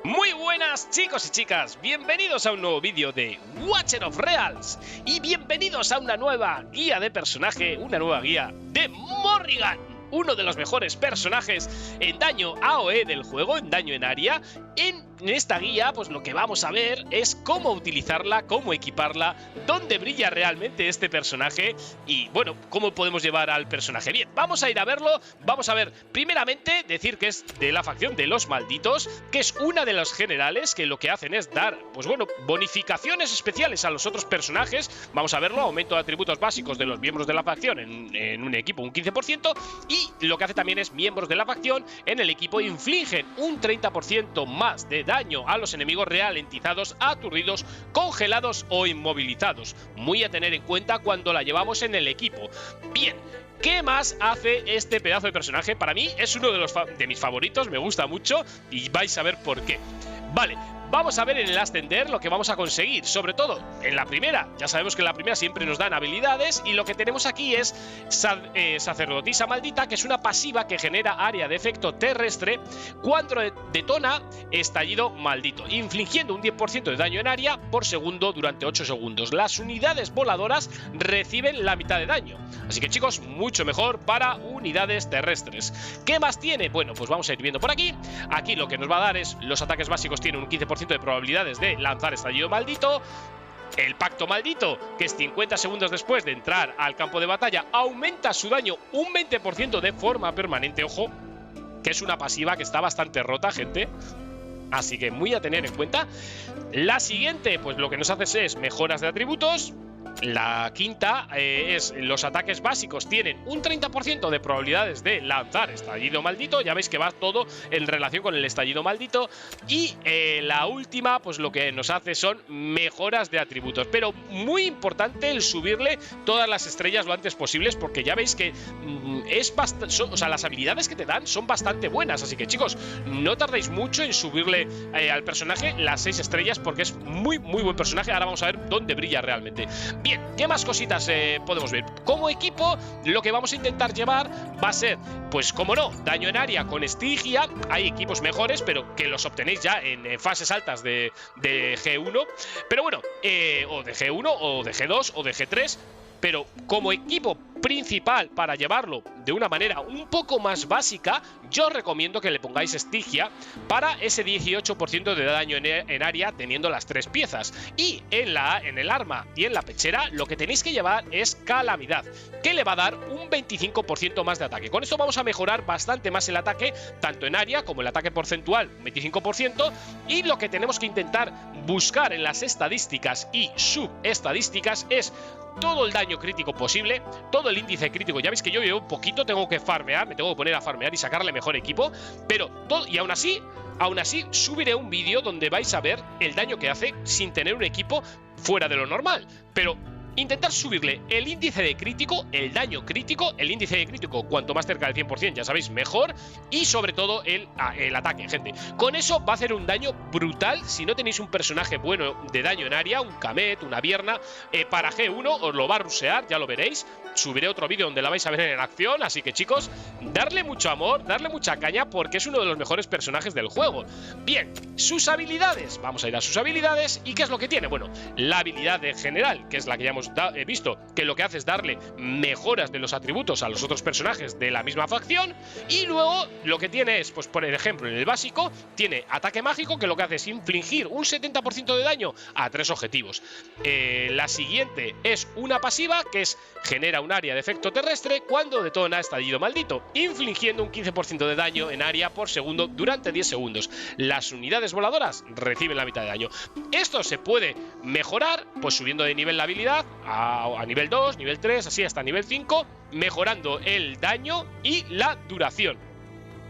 Muy buenas chicos y chicas, bienvenidos a un nuevo vídeo de Watcher of Reals y bienvenidos a una nueva guía de personaje, una nueva guía de Morrigan, uno de los mejores personajes en daño AOE del juego, en daño en área. En esta guía, pues lo que vamos a ver es cómo utilizarla, cómo equiparla, dónde brilla realmente este personaje y, bueno, cómo podemos llevar al personaje. Bien, vamos a ir a verlo. Vamos a ver, primeramente, decir que es de la facción de los malditos, que es una de los generales que lo que hacen es dar, pues bueno, bonificaciones especiales a los otros personajes. Vamos a verlo, aumento de atributos básicos de los miembros de la facción en un equipo, un 15%, y lo que hace también es miembros de la facción en el equipo infligen un 30% más de daño a los enemigos ralentizados, aturdidos, congelados o inmovilizados. Muy a tener en cuenta cuando la llevamos en el equipo. Bien, ¿qué más hace este pedazo de personaje? Para mí es uno de mis favoritos, me gusta mucho y vais a ver por qué. Vale, vamos a ver en el ascender lo que vamos a conseguir, sobre todo en la primera. Ya sabemos que en la primera siempre nos dan habilidades y lo que tenemos aquí es Sacerdotisa Maldita, que es una pasiva que genera área de efecto terrestre cuando detona Estallido Maldito, infligiendo un 10% de daño en área por segundo durante 8 segundos. Las unidades voladoras reciben la mitad de daño. Así que chicos, mucho mejor para unidades terrestres. ¿Qué más tiene? Bueno, pues vamos a ir viendo por aquí. Aquí lo que nos va a dar es los ataques básicos tienen un 15% de probabilidades de lanzar Estallido Maldito. El Pacto Maldito, que es 50 segundos después de entrar al campo de batalla, aumenta su daño un 20% de forma permanente. Ojo, que es una pasiva que está bastante rota, gente. Así que muy a tener en cuenta. La siguiente, pues lo que nos hace es mejoras de atributos. La quinta es los ataques básicos tienen un 30% de probabilidades de lanzar Estallido Maldito. Ya veis que va todo en relación con el Estallido Maldito. Y la última, pues lo que nos hace son mejoras de atributos. Pero muy importante el subirle todas las estrellas lo antes posibles, porque ya veis que es bastante, o sea, las habilidades que te dan son bastante buenas. Así que chicos, no tardéis mucho en subirle al personaje las 6 estrellas, porque es muy buen personaje. Ahora vamos a ver dónde brilla realmente. Bien, ¿qué más cositas podemos ver? Como equipo, lo que vamos a intentar llevar va a ser, pues como no, daño en área con Estigia. Hay equipos mejores, pero que los obtenéis ya en fases altas de G1. Pero bueno, o de G1, o de G2, o de G3. Pero como equipo principal para llevarlo de una manera un poco más básica, yo recomiendo que le pongáis Estigia para ese 18% de daño en área teniendo las 3 piezas. Y en el arma y en la pechera lo que tenéis que llevar es Calamidad, que le va a dar un 25% más de ataque. Con esto vamos a mejorar bastante más el ataque, tanto en área como el ataque porcentual, un 25%. Y lo que tenemos que intentar buscar en las estadísticas y subestadísticas es todo el daño crítico posible, todo el índice crítico. Ya veis que yo llevo un poquito, tengo que farmear, me tengo que poner a farmear y sacarle mejor equipo, pero todo, y aún así subiré un vídeo donde vais a ver el daño que hace sin tener un equipo fuera de lo normal. Pero intentar subirle el índice de crítico, el daño crítico, el índice de crítico cuanto más cerca del 100%, ya sabéis, mejor. Y sobre todo el ataque, gente. Con eso va a hacer un daño brutal. Si no tenéis un personaje bueno de daño en área, un Kamet, una Vierna, para G1 os lo va a rusear, ya lo veréis. Subiré otro vídeo donde la vais a ver en acción. Así que chicos, darle mucho amor, darle mucha caña, porque es uno de los mejores personajes del juego. Bien, sus habilidades, vamos a ir a sus habilidades. ¿Y qué es lo que tiene? Bueno, la habilidad de general, que es la que ya hemos visto, que lo que hace es darle mejoras de los atributos a los otros personajes de la misma facción. Y luego lo que tiene es, pues por ejemplo, en el básico tiene ataque mágico, que lo que hace es infligir un 70% de daño a 3 objetivos. La siguiente es una pasiva, que es genera un área de efecto terrestre cuando detona Estallido Maldito, infligiendo un 15% de daño en área por segundo durante 10 segundos. Las unidades voladoras reciben la mitad de daño. Esto se puede mejorar, pues subiendo de nivel la habilidad a nivel 2, nivel 3, así hasta nivel 5, mejorando el daño y la duración.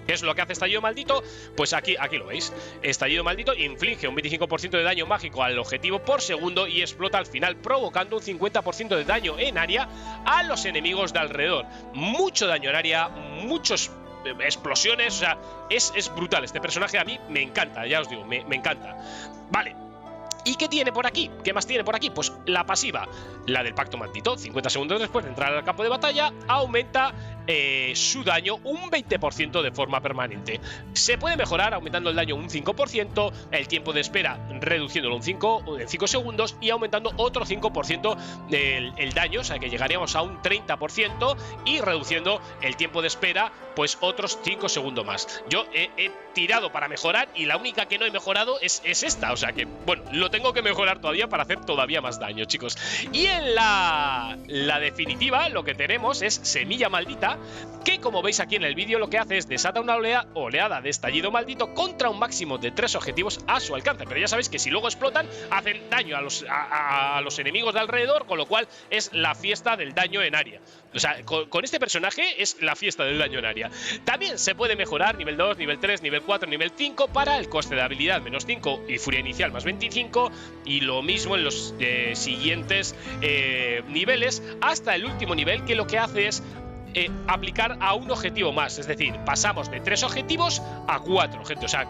¿Qué es lo que hace Estallido Maldito? Pues aquí lo veis. Estallido Maldito inflige un 25% de daño mágico al objetivo por segundo y explota al final, provocando un 50% de daño en área a los enemigos de alrededor. Mucho daño en área, muchos explosiones, o sea, es brutal. Este personaje a mí me encanta, ya os digo, me encanta. Vale. ¿Y qué tiene por aquí? ¿Qué más tiene por aquí? Pues la pasiva, la del pacto maldito. 50 segundos después de entrar al campo de batalla, aumenta su daño un 20% de forma permanente. Se puede mejorar aumentando el daño un 5%, el tiempo de espera reduciéndolo en 5 segundos y aumentando otro 5% el daño, o sea que llegaríamos a un 30% y reduciendo el tiempo de espera pues otros 5 segundos más. Yo he tirado para mejorar y la única que no he mejorado es esta, o sea que bueno, lo tengo que mejorar todavía para hacer todavía más daño, chicos. Y en la definitiva lo que tenemos es Semilla Maldita, que como veis aquí en el vídeo lo que hace es desata una oleada de estallido maldito contra un máximo de 3 objetivos a su alcance, pero ya sabéis que si luego explotan hacen daño a los enemigos de alrededor, con lo cual es la fiesta del daño en área. O sea, con este personaje es la fiesta del daño en área. También se puede mejorar nivel 2, nivel 3, nivel 4, nivel 5 para el coste de habilidad menos 5 y furia inicial más 25, y lo mismo en los siguientes niveles hasta el último nivel, que lo que hace es aplicar a un objetivo más, es decir, pasamos de 3 objetivos a 4, gente, o sea,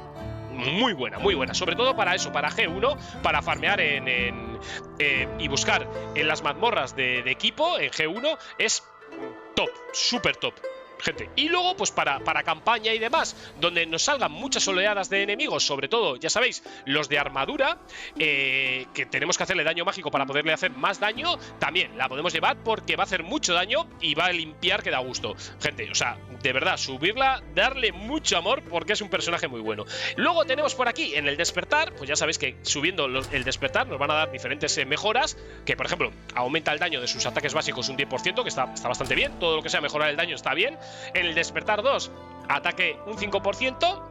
muy buena, sobre todo para eso, para G1, para farmear y buscar en las mazmorras de equipo en G1 es top, súper top, gente. Y luego pues para campaña y demás, donde nos salgan muchas oleadas de enemigos, sobre todo, ya sabéis, los de armadura, que tenemos que hacerle daño mágico para poderle hacer más daño, también la podemos llevar porque va a hacer mucho daño y va a limpiar que da gusto, gente. O sea, de verdad, subirla, darle mucho amor porque es un personaje muy bueno. Luego tenemos por aquí en el despertar, pues ya sabéis que subiendo el despertar nos van a dar diferentes mejoras, que por ejemplo aumenta el daño de sus ataques básicos un 10%, que está bastante bien. Todo lo que sea mejorar el daño está bien. En el despertar 2, ataque un 5%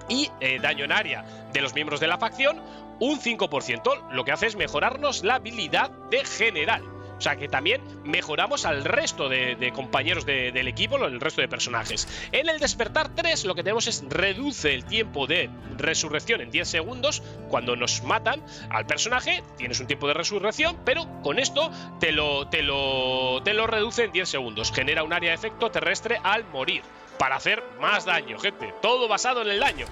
y daño en área de los miembros de la facción un 5%. Lo que hace es mejorarnos la habilidad de general. O sea que también mejoramos al resto de compañeros del equipo, el resto de personajes. En el despertar 3 lo que tenemos es reduce el tiempo de resurrección en 10 segundos. Cuando nos matan al personaje tienes un tiempo de resurrección, pero con esto te lo reduce en 10 segundos. Genera un área de efecto terrestre al morir, para hacer más daño, gente. Todo basado en el daño.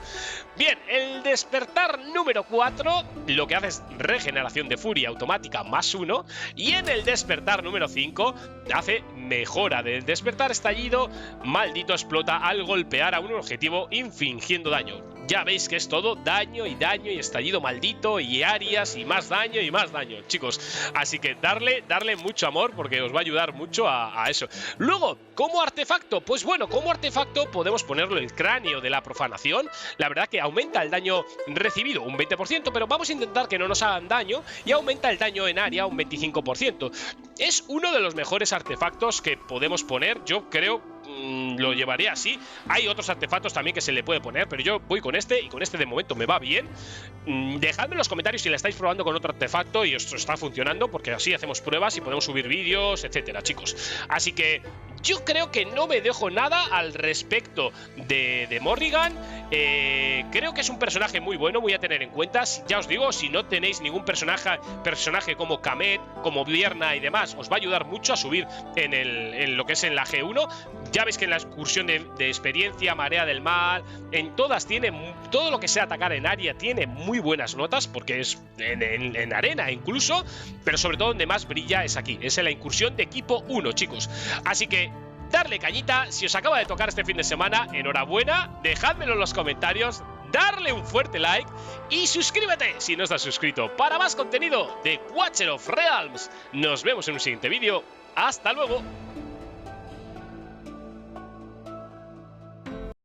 Bien, el despertar número 4 lo que hace es regeneración de furia automática más 1. Y en el despertar número 5 hace mejora del despertar estallido maldito explota al golpear a un objetivo infligiendo daño. Ya veis que es todo daño y estallido maldito y áreas y más daño, chicos. Así que darle mucho amor porque os va a ayudar mucho a eso. Luego, como artefacto, pues bueno, como artefacto podemos ponerle el cráneo de la profanación. La verdad que aumenta el daño recibido un 20%, pero vamos a intentar que no nos hagan daño, y aumenta el daño en área un 25%. Es uno de los mejores artefactos que podemos poner, yo creo. Lo llevaré así. Hay otros artefactos también que se le puede poner, pero yo voy con este, y con este de momento me va bien. Dejadme en los comentarios si la estáis probando con otro artefacto y os está funcionando, porque así hacemos pruebas y podemos subir vídeos, etcétera, chicos. Así que yo creo que no me dejo nada al respecto de Morrigan. Creo que es un personaje muy bueno, voy a tener en cuenta. Ya os digo, si no tenéis ningún personaje como Kamet, como Vierna y demás, os va a ayudar mucho a subir en lo que es en la G1. Ya veis que en la excursión de experiencia, marea del mal, en todas tiene, todo lo que sea atacar en área tiene muy buenas notas, porque es en arena incluso, pero sobre todo donde más brilla es aquí, es en la incursión de equipo 1, chicos. Así que darle cañita, si os acaba de tocar este fin de semana, enhorabuena, dejádmelo en los comentarios, darle un fuerte like y suscríbete si no estás suscrito para más contenido de Watcher of Realms. Nos vemos en un siguiente vídeo, hasta luego.